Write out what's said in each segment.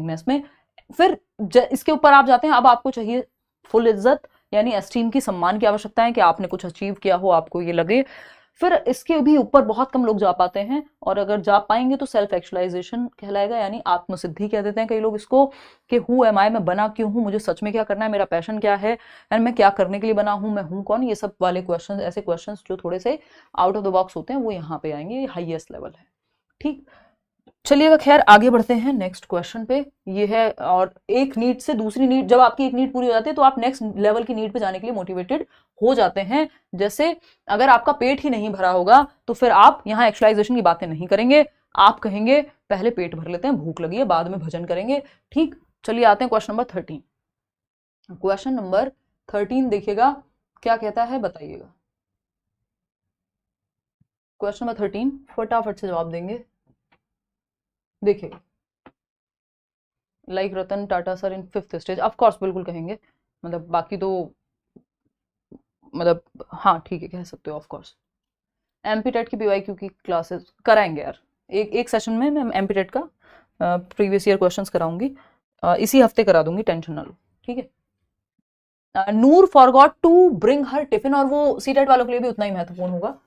Belongingness में। फिर इसके ऊपर आप जाते हैं, अब आपको चाहिए फुल इज्जत यानी एस्टीम की, सम्मान की आवश्यकता है कि आपने कुछ अचीव किया हो, आपको ये लगे। फिर इसके भी ऊपर बहुत कम लोग जा पाते हैं, और अगर जा पाएंगे तो सेल्फ एक्चुअलाइजेशन कहलाएगा, यानी आत्मसिद्धि कह देते हैं कई लोग इसको, कि हु एम आई, मैं बना क्यों हूं, मुझे सच में क्या करना है, मेरा पैशन क्या है, एंड मैं क्या करने के लिए बना हूं, मैं हूं कौन। ये सब वाले क्वेश्चन, ऐसे क्वेश्चन जो थोड़े से आउट ऑफ द बॉक्स होते हैं, वो यहाँ पे आएंगे। ये हाईएस्ट लेवल है। ठीक, चलिएगा खैर आगे बढ़ते हैं नेक्स्ट क्वेश्चन पे। ये है, और एक नीड से दूसरी नीड, जब आपकी एक नीड पूरी हो जाती है तो आप नेक्स्ट लेवल की नीड पे जाने के लिए मोटिवेटेड हो जाते हैं। जैसे अगर आपका पेट ही नहीं भरा होगा तो फिर आप यहाँ एक्चुअलाइजेशन की बातें नहीं करेंगे, आप कहेंगे पहले पेट भर लेते हैं, भूख लगी है, बाद में भजन करेंगे। ठीक, चलिए आते हैं क्वेश्चन नंबर 13। क्वेश्चन नंबर 13 देखिएगा क्या कहता है, बताइएगा। क्वेश्चन नंबर 13 फटाफट से जवाब देंगे। देखिए, like Ratan Tata sir in 5th stage, of course बिल्कुल कहेंगे, मतलब बाकी तो मतलब हाँ ठीक है कह सकते हो ऑफ कोर्स। एमपी टेट की पीवाईक्यू की क्लासेस कराएंगे यार, एक सेशन में मैं एमपी टेट का प्रीवियस ईयर क्वेश्चंस कराऊंगी, इसी हफ्ते करा दूंगी, टेंशन ना लो। ठीक है। Noor forgot to bring her tiffin, और वो सीटेट वालों के लिए भी उतना ही महत्वपूर्ण होगा।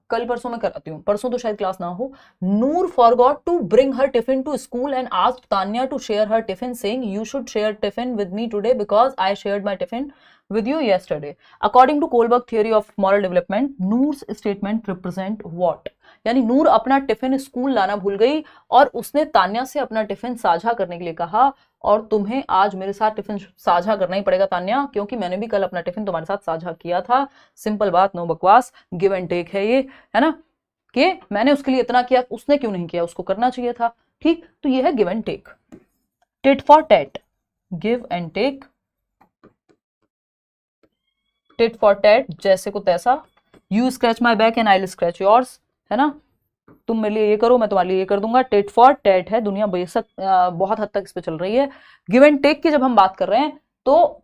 कल परसों मैं कराती हूँ, परसों तो शायद क्लास ना हो। Noor forgot to bring her tiffin to school and asked Tanya to share her tiffin, saying you should share tiffin with me today because I shared my tiffin with you yesterday. According to Kohlberg theory of moral development, Noor's statement represent what? यानी नूर अपना tiffin school लाना भूल गई और उसने तान्या से अपना tiffin साझा करने के लिए कहा, और तुम्हें आज मेरे साथ टिफिन साझा करना ही पड़ेगा तान्या, क्योंकि मैंने भी कल अपना टिफिन तुम्हारे साथ साझा किया था। सिंपल बात, नो बकवास, गिव एंड टेक है ये, है ना, कि मैंने उसके लिए इतना किया, उसने क्यों नहीं किया, उसको करना चाहिए था। ठीक, तो ये है give and take, tit for tat, give and take, tit for tat, जैसे को तैसा, you scratch my back and I will scratch yours, है ना, तुम मेरे लिए ये करो मैं तुम्हारे लिए ये कर दूंगा। टिट फॉर टैट है, दुनिया बेशक बहुत हद तक इस पे चल रही है। गिव एंड टेक की जब हम बात कर रहे हैं तो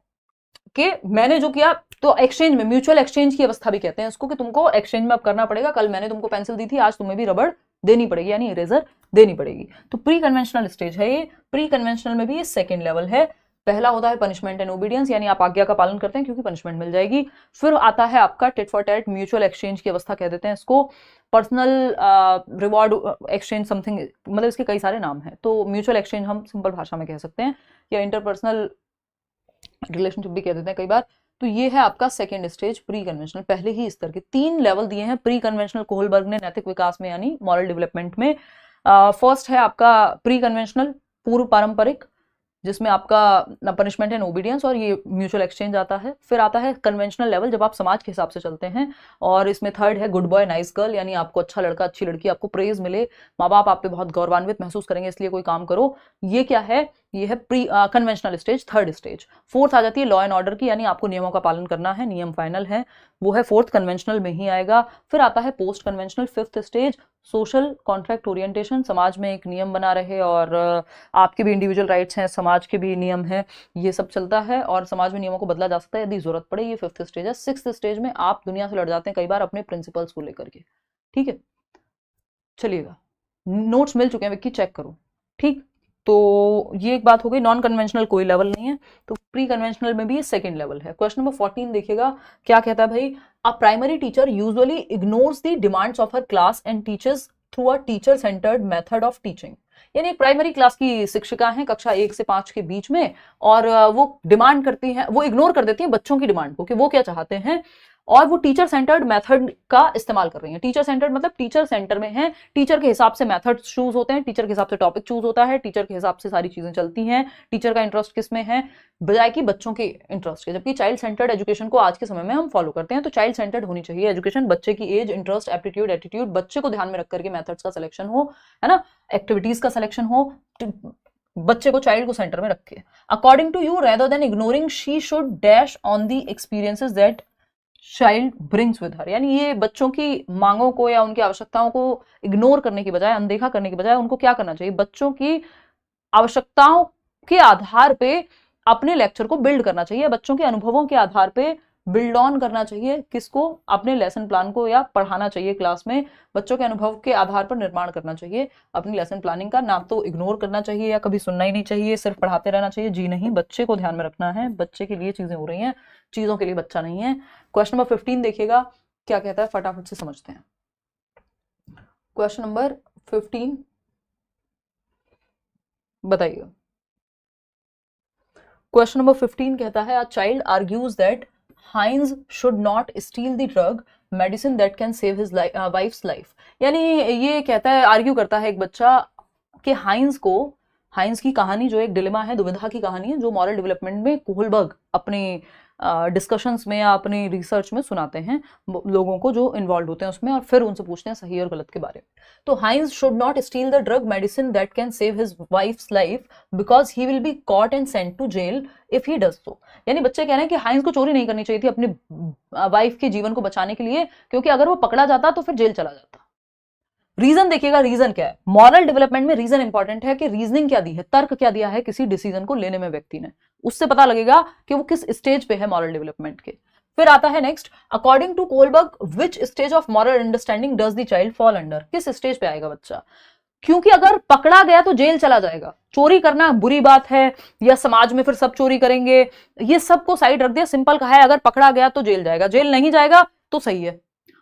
कि मैंने जो किया, तो एक्सचेंज में, म्यूचुअल एक्सचेंज की अवस्था भी कहते हैं इसको, कि तुमको एक्सचेंज में अब करना पड़ेगा, कल मैंने तुमको पेंसिल दी थी, आज तुम्हें भी रबड़ देनी पड़ेगी, यानी इरेजर देनी पड़ेगी। तो प्री कन्वेंशनल स्टेज है ये। प्री कन्वेंशनल में भी ये सेकेंड लेवल है। पहला होता है पनिशमेंट एंड ओबीडियंस, यानी आप आज्ञा का पालन करते हैं क्योंकि पनिशमेंट मिल जाएगी। फिर आता है आपका tit for TET, mutual exchange की अवस्था कह देते हैं इसको, पर्सनल रिवॉर्ड एक्सचेंज समथिंग, मतलब इसके कई सारे नाम हैं। तो म्यूचुअल एक्सचेंज हम सिंपल भाषा में कह सकते हैं, या इंटरपर्सनल रिलेशनशिप भी कह देते हैं कई बार। तो ये है आपका सेकेंड स्टेज प्री कन्वेंशनल। पहले ही इस तरह के 3 लेवल दिए हैं प्री कन्वेंशनल कोहलबर्ग ने नैतिक विकास में, यानी मॉरल डेवलपमेंट में। फर्स्ट है आपका प्री कन्वेंशनल, पूर्व पारंपरिक, जिसमें आपका पनिशमेंट एंड ओबीडियंस और ये म्यूचुअल एक्सचेंज आता है। फिर आता है कन्वेंशनल लेवल, जब आप समाज के हिसाब से चलते हैं, और इसमें थर्ड है गुड बॉय नाइस गर्ल, यानी आपको अच्छा लड़का अच्छी लड़की, आपको प्रेज मिले, माँ बाप आप पे बहुत गौरवान्वित महसूस करेंगे, इसलिए कोई काम करो। ये क्या है, ये है pre conventional stage, third stage. Fourth आ जाती है लॉ एंड ऑर्डर की, यानी आपको नियमों का पालन करना है, नियम फाइनल है, वो है फोर्थ कन्वेंशनल में ही आएगा। फिर आता है post conventional, fifth stage, social contract orientation, समाज में एक नियम बना रहे और आपके भी इंडिविजुअल राइट्स हैं, समाज के भी नियम हैं, ये सब चलता है और समाज में नियमों को बदला जा सकता है यदि जरूरत पड़े, ये फिफ्थ स्टेज है। सिक्स्थ स्टेज में आप दुनिया से लड़ जाते हैं कई बार अपने प्रिंसिपल्स को लेकर के। ठीक है, चलिएगा, नोट्स मिल चुके हैं विक्की, चेक करो। ठीक, तो ये एक बात हो गई, नॉन कन्वेंशनल कोई लेवल नहीं है, तो प्री कन्वेंशनल में भी ये सेकंड लेवल है। क्वेश्चन नंबर 14 देखिएगा क्या कहता है भाई, a primary teacher usually ignores the demands of her class and teachers through a teacher centred method of teaching. यानी एक प्राइमरी क्लास की शिक्षिका हैं कक्षा 1 से 5 के बीच में, और वो डिमांड करती हैं, वो इग्नोर कर देती हैं बच्चों की डिमांड को कि वो क्या चाहते हैं, और वो टीचर सेंटर्ड मेथड का इस्तेमाल कर रही हैं। टीचर सेंटर्ड मतलब टीचर सेंटर में है, टीचर के हिसाब से मेथड चूज होते हैं, टीचर के हिसाब से टॉपिक चूज होता है, टीचर के हिसाब से सारी चीजें चलती हैं, टीचर का इंटरेस्ट किस में है बजाय कि बच्चों के इंटरेस्ट के। जबकि चाइल्ड सेंटर्ड एजुकेशन को आज के समय में हम फॉलो करते हैं, तो चाइल्ड सेंटर्ड होनी चाहिए एजुकेशन, बच्चे की एज, इंटरेस्ट, एप्टीट्यूड, एटीट्यूड, बच्चे को ध्यान में रख करके मेथड्स का सिलेक्शन हो, है ना, एक्टिविटीज का सिलेक्शन हो, बच्चे को, चाइल्ड को सेंटर में रखे। According to you, rather than ignoring, she should dash on the experiences that child brings with her. यानी ये बच्चों की मांगों को या उनकी आवश्यकताओं को इग्नोर करने की बजाय, अनदेखा करने की बजाय, उनको क्या करना चाहिए, बच्चों की आवश्यकताओं के आधार पे अपने लेक्चर को बिल्ड करना चाहिए, बच्चों के अनुभवों के आधार पे बिल्ड ऑन करना चाहिए किसको, अपने लेसन प्लान को, या पढ़ाना चाहिए क्लास में, बच्चों के अनुभव के आधार पर निर्माण करना चाहिए अपनी लेसन प्लानिंग का। ना तो इग्नोर करना चाहिए या कभी सुनना ही नहीं चाहिए, सिर्फ पढ़ाते रहना चाहिए, जी नहीं, बच्चे को ध्यान में रखना है, बच्चे के लिए चीजें हो रही हैं, चीजों के लिए बच्चा नहीं है। क्वेश्चन नंबर 15 देखिएगा क्या कहता है, फटाफट से समझते हैं। क्वेश्चन नंबर 15 बताइए। क्वेश्चन नंबर 15 कहता है, a child argues that Heinz should not steal the drug medicine that can save his wife's life. यानी ये कहता है, आर्ग्यू करता है एक बच्चा कि हाइंस की कहानी जो एक डिलेमा है, दुविधा की कहानी है, जो मॉरल डेवलपमेंट में कोहलबर्ग अपने डिस्कशंस में या अपनी रिसर्च में सुनाते हैं लोगों को जो इन्वॉल्व होते हैं उसमें, और फिर उनसे पूछते हैं सही और गलत के बारे में। तो Heinz should not steal the drug medicine that can save his wife's life because he will be caught and sent to jail if he does so. यानी बच्चे कह रहे हैं कि हाइंस को चोरी नहीं करनी चाहिए थी अपनी वाइफ के जीवन को बचाने के लिए, क्योंकि अगर वो पकड़ा जाता तो फिर जेल चला जाता। रीजन देखिएगा, रीजन क्या है, मॉरल डेवलपमेंट में रीजन इंपॉर्टेंट है कि रीजनिंग क्या दी है, तर्क क्या दिया है किसी डिसीजन को लेने में व्यक्ति ने, उससे पता लगेगा कि वो किस स्टेज पे है मॉरल डेवलपमेंट के। फिर आता है next, according to Kohlberg which stage of moral understanding does the child fall under. किस स्टेज पे आएगा बच्चा, क्योंकि अगर पकड़ा गया तो जेल चला जाएगा, चोरी करना बुरी बात है या समाज में फिर सब चोरी करेंगे, ये सबको साइड रख दिया, सिंपल कहा है अगर पकड़ा गया तो जेल जाएगा, जेल नहीं जाएगा तो सही है,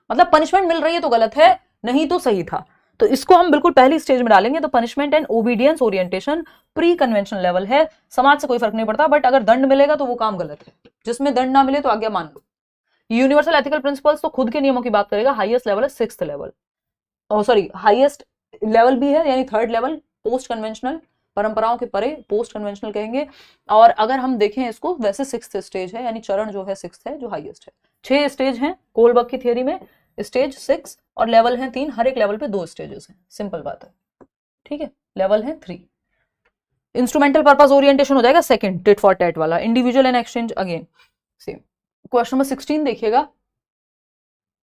मतलब पनिशमेंट मिल रही है तो गलत है, नहीं तो सही था। तो इसको हम बिल्कुल पहली स्टेज में डालेंगे। तो punishment and obedience orientation pre conventional level है, समाज से कोई फर्क नहीं पड़ता, बट अगर दंड मिलेगा तो वो काम गलत है, जिसमें दंड ना मिले तो आज्ञा मान लो। यूनिवर्सल एथिकल प्रिंसिपल्स तो खुद के नियमों की बात करेगा, हाईएस्ट लेवल है 6th level, sorry highest level भी है, यानी 3rd लेवल पोस्ट कन्वेंशनल, परंपराओं के परे पोस्ट कन्वेंशनल कहेंगे। और अगर हम देखें इसको वैसे 6th स्टेज है, यानी चरण जो है 6th है जो हाईएस्ट है। 6 स्टेज हैं कोहलबर्ग की थियोरी में, स्टेज 6 और लेवल हैं 3, हर एक लेवल पे 2 स्टेजेस हैं, सिंपल बात है, ठीक है। लेवल है 3। इंस्ट्रूमेंटल पर्पस ओरिएंटेशन हो जाएगा 2nd टिट फॉर टैट वाला, individual and exchange again same. Question number 16 देखिएगा,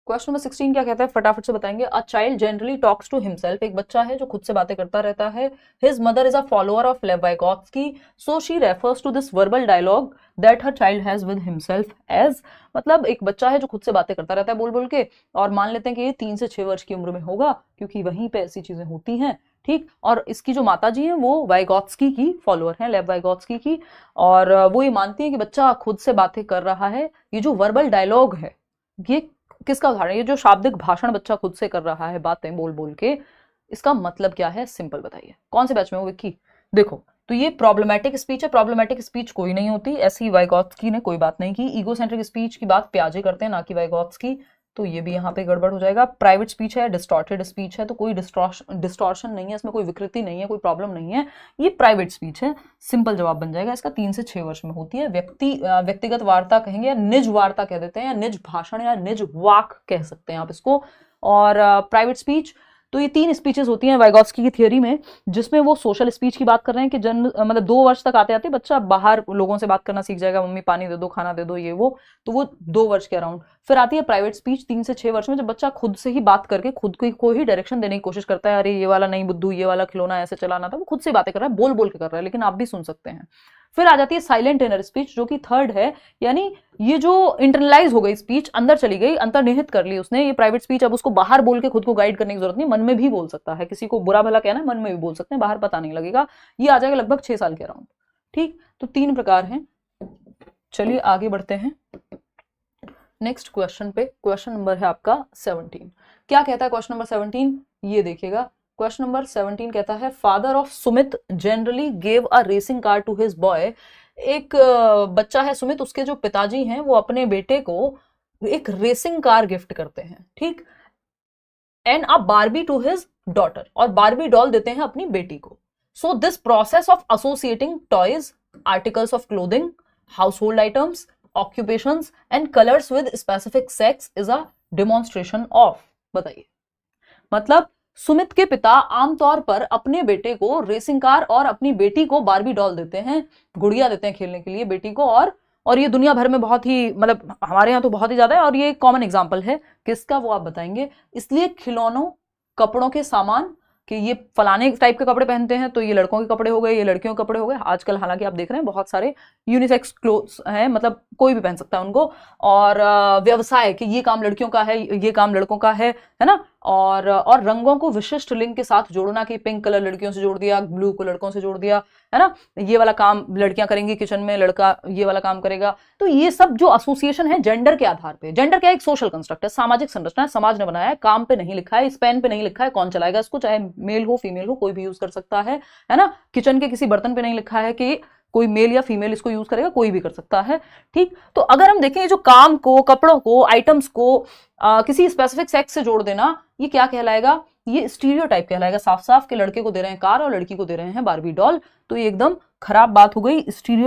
क्वेश्चन नंबर 16 क्या कहता है, फटाफट से बताएंगे। A child generally talks to himself, एक बच्चा है जो खुद से बातें करता रहता है। His mother is a follower of Lev Vygotsky, so she refers to this verbal dialogue that her child has with himself as. मतलब एक बच्चा है जो खुद से बातें करता रहता है बोल बोल के, और मान लेते हैं कि ये 3 से 6 वर्ष की उम्र में होगा, क्योंकि वहीं पे ऐसी चीजें होती हैं, ठीक। और इसकी जो माता जी हैं वो वाइगोत्स्की की फॉलोअर हैं, लेव वाइगोत्स्की की, और वो ये मानती है कि बच्चा खुद से बातें कर रहा है। ये जो वर्बल डायलॉग है ये किसका उदाहरण है, ये जो शाब्दिक भाषण बच्चा खुद से कर रहा है बातें बोल बोल के, इसका मतलब क्या है, सिंपल बताइए। कौन से बैच में हो विक्की, देखो तो ये प्रॉब्लमेटिक स्पीच है। प्रॉब्लमेटिक स्पीच कोई नहीं होती, ऐसी वाइगोत्स्की ने कोई बात नहीं की। ईगोसेंट्रिक स्पीच की बात प्याजे करते हैं, ना कि वाइगोत्स्की, तो ये भी यहाँ पे गड़बड़ हो जाएगा। प्राइवेट स्पीच है, डिस्टॉर्टेड स्पीच है, तो कोई डिस्टॉर्शन नहीं है इसमें, कोई विकृति नहीं है, कोई प्रॉब्लम नहीं है, ये प्राइवेट स्पीच है। सिंपल जवाब बन जाएगा इसका, 3 से 6 वर्ष में होती है। व्यक्तिगत वार्ता कहेंगे, या निज वार्ता कह देते हैं, या निज भाषण या निज वाक कह सकते हैं आप इसको। और प्राइवेट स्पीच, तो ये 3 स्पीचेस होती हैं वाइगोत्स्की की थियोरी में, जिसमें वो सोशल स्पीच की बात कर रहे हैं कि जन्म मतलब 2 वर्ष तक आते आते बच्चा बाहर लोगों से बात करना सीख जाएगा, मम्मी पानी दे दो, खाना दे दो, ये वो, तो वो 2 वर्ष के अराउंड। फिर आती है प्राइवेट स्पीच 3 से 6 वर्ष में, जब बच्चा खुद से ही बात करके खुद को ही डायरेक्शन देने की कोशिश करता है, अरे ये वाला नहीं बुद्धू, ये वाला खिलौना ऐसे चलाना था, वो खुद से बातें कर रहा है, बोल बोल के कर रहा है, लेकिन आप भी सुन सकते हैं। फिर आ जाती है साइलेंट इनर स्पीच, जो कि 3rd है, यानी ये जो इंटरनलाइज हो गई स्पीच, अंदर चली गई, अंतर्निहित कर ली उसने ये प्राइवेट स्पीच। अब उसको बाहर बोल के खुद को गाइड करने की जरूरत नहीं, मन में भी बोल सकता है, किसी को बुरा भला कहना है मन में भी बोल सकते हैं, बाहर पता नहीं लगेगा। ये आ जाएगा लगभग 6 साल के अराउंड, ठीक। तो 3 प्रकार हैं। चलिए आगे बढ़ते हैं नेक्स्ट क्वेश्चन पे। क्वेश्चन नंबर है आपका 17। क्या कहता है क्वेश्चन नंबर 17, ये देखिएगा। क्वेश्चन नंबर 17 कहता है, father of Sumit generally gave a racing car to his boy. एक बच्चा है सुमित, उसके जो पिताजी हैं वो अपने बेटे को एक रेसिंग कार गिफ्ट करते हैं, ठीक। And a Barbie to his daughter, और बारबी डॉल देते हैं अपनी बेटी को। So this process of associating toys, articles of clothing, household items, occupations and colors with specific sex is a demonstration of। बताइए, मतलब सुमित के पिता आमतौर पर अपने बेटे को रेसिंग कार और अपनी बेटी को बारबी डॉल देते हैं, गुड़िया देते हैं खेलने के लिए बेटी को, और ये दुनिया भर में बहुत ही, मतलब हमारे यहाँ तो बहुत ही ज्यादा है, और ये कॉमन एग्जाम्पल है किसका वो आप बताएंगे। इसलिए खिलौनों, कपड़ों के सामान, कि ये फलाने टाइप के कपड़े पहनते हैं तो ये लड़कों के कपड़े हो गए, ये लड़कियों के कपड़े हो गए। आजकल हालांकि आप देख रहे हैं बहुत सारे यूनिसेक्स क्लोथ्स हैं, मतलब कोई भी पहन सकता है उनको। और व्यवसाय कि ये काम लड़कियों का है, ये काम लड़कों का है ना। और रंगों को विशिष्ट लिंग के साथ जोड़ना कि पिंक कलर लड़कियों से जोड़ दिया, ब्लू को लड़कों से जोड़ दिया, है ना। ये वाला काम लड़कियां करेंगी किचन में, लड़का ये वाला काम करेगा। तो ये सब जो एसोसिएशन है जेंडर के आधार पे, जेंडर क्या है, एक सोशल कंस्ट्रक्ट है, सामाजिक संरचना है, समाज ने बनाया है, काम पे नहीं लिखा है, इस पेन पे नहीं लिखा है कौन चलाएगा इसको, चाहे मेल हो फीमेल हो कोई भी यूज कर सकता है ना। किचन के किसी बर्तन पे नहीं लिखा है कि कोई मेल या फीमेल इसको यूज करेगा, कोई भी कर सकता है। ठीक, तो अगर हम देखें जो काम को, कपड़ों को, आइटम्स को किसी स्पेसिफिक सेक्स से जोड़ देना, ये क्या कहलाएगा, ये स्टीरियोटाइप कहलाएगा। साफ साफ के लड़के को दे रहे हैं कार और लड़की को दे रहे हैं बारबी डॉल, तो ये एकदम खराब बात हो गई। स्टीरियो